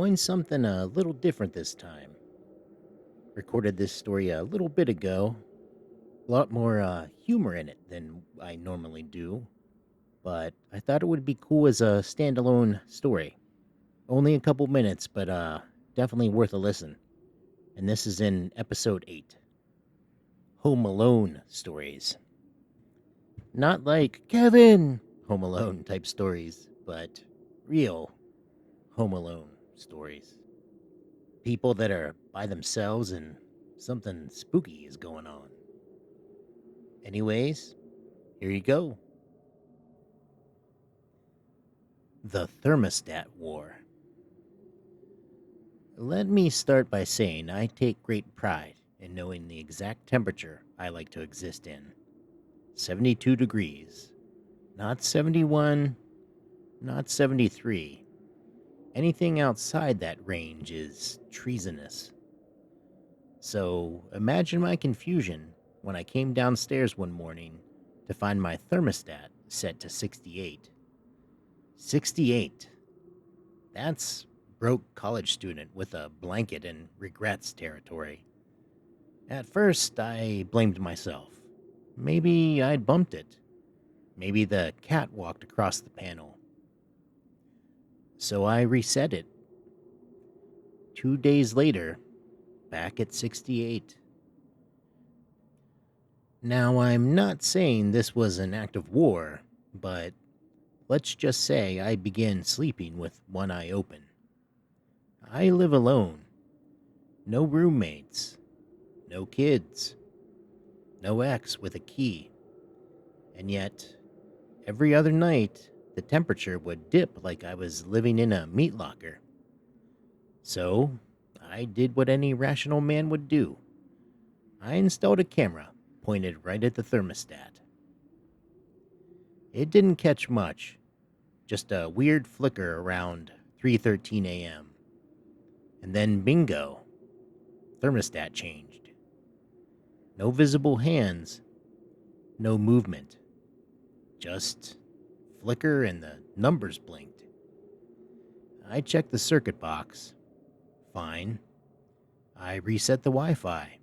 doing something a little different this time. Recorded this story a little bit ago. A lot more humor in it than I normally do, but I thought it would be cool as a standalone story. Only a couple minutes, but definitely worth a listen. And this is in episode 8, Home Alone stories. Not like Kevin Home Alone type stories, but real Home Alone stories. People that are by themselves and something spooky is going on. Anyways, here you go. The Thermostat War. Let me start by saying I take great pride in knowing the exact temperature I like to exist in. 72 degrees. Not 71, not 73. Anything outside that range is treasonous. So imagine my confusion when I came downstairs one morning to find my thermostat set to 68. 68. That's broke college student with a blanket and regrets territory. At first, I blamed myself. Maybe I'd bumped it. Maybe the cat walked across the panel. So I reset it. 2 days later, back at 68. Now, I'm not saying this was an act of war, but let's just say I began sleeping with one eye open. I live alone. No roommates. No kids. No ex with a key. And yet, every other night, the temperature would dip like I was living in a meat locker. So, I did what any rational man would do. I installed a camera pointed right at the thermostat. It didn't catch much, just a weird flicker around 3:13 a.m. And then bingo, thermostat changed. No visible hands, no movement. Just flicker and the numbers blinked. I checked the circuit box. Fine. I reset the Wi-Fi.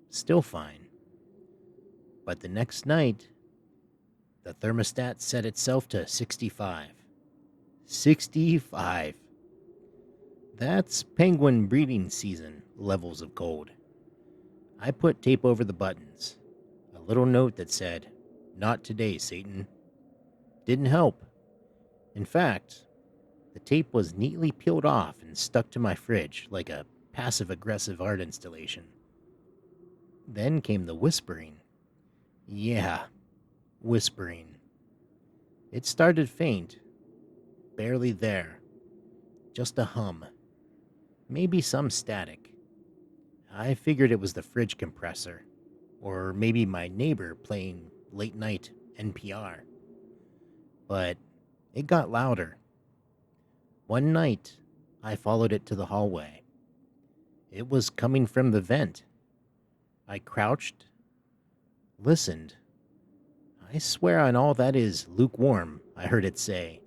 Still fine. But the next night, the thermostat set itself to 65. 65. That's penguin breeding season levels of cold. I put tape over the buttons. A little note that said, "Not today, Satan." Didn't help. In fact, the tape was neatly peeled off and stuck to my fridge like a passive-aggressive art installation. Then came the whispering. Yeah, whispering. It started faint, barely there. Just a hum. Maybe some static. I figured it was the fridge compressor, or maybe my neighbor playing late night NPR. But it got louder. One night, I followed it to the hallway. It was coming from the vent. I crouched, listened. I swear on all that is lukewarm, I heard it say.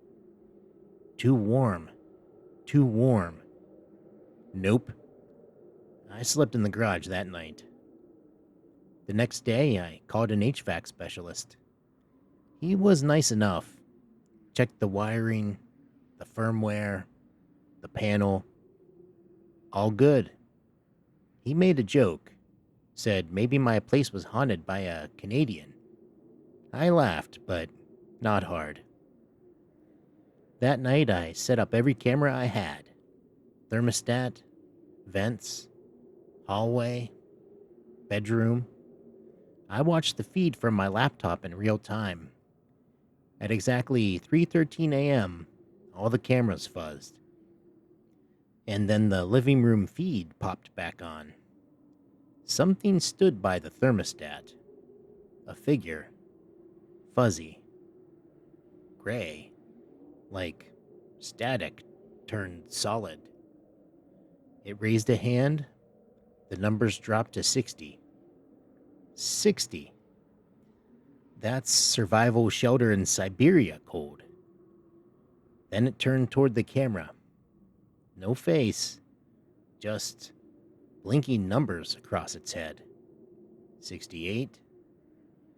Too warm. Too warm. Nope. I slept in the garage that night. The next day, I called an HVAC specialist. He was nice enough. Checked the wiring, the firmware, the panel. All good. He made a joke. Said maybe my place was haunted by a Canadian. I laughed, but not hard. That night, I set up every camera I had. Thermostat, vents, hallway, bedroom. I watched the feed from my laptop in real time. At exactly 3:13 a.m., all the cameras fuzzed. And then the living room feed popped back on. Something stood by the thermostat. A figure. Fuzzy. Gray. Like static turned solid. It raised a hand. The numbers dropped to 60. 60. That's survival shelter in Siberia cold. Then it turned toward the camera. No face, just blinking numbers across its head. 68,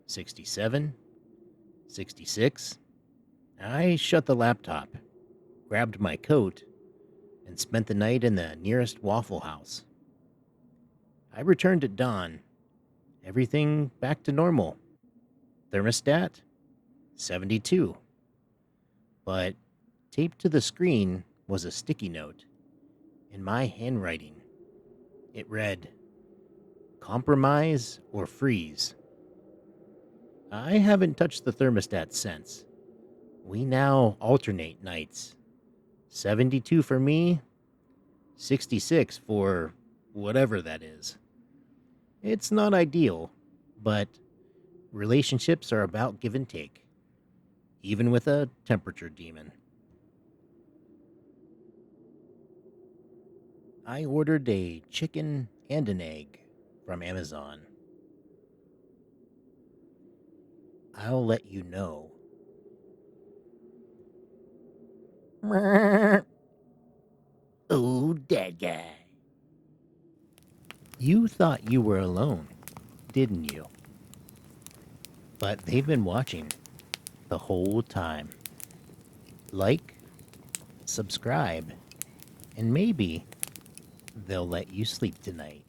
67, 66. I shut the laptop, grabbed my coat, and spent the night in the nearest Waffle House. I returned at dawn. Everything back to normal. Thermostat, 72. But taped to the screen was a sticky note in my handwriting. It read, "Compromise or freeze." I haven't touched the thermostat since. We now alternate nights. 72 for me, 66 for whatever that is. It's not ideal, but relationships are about give and take, even with a temperature demon. I ordered a chicken and an egg from Amazon. I'll let you know. Oh, dead guy. You thought you were alone, didn't you? But they've been watching the whole time. Like, subscribe, and maybe they'll let you sleep tonight.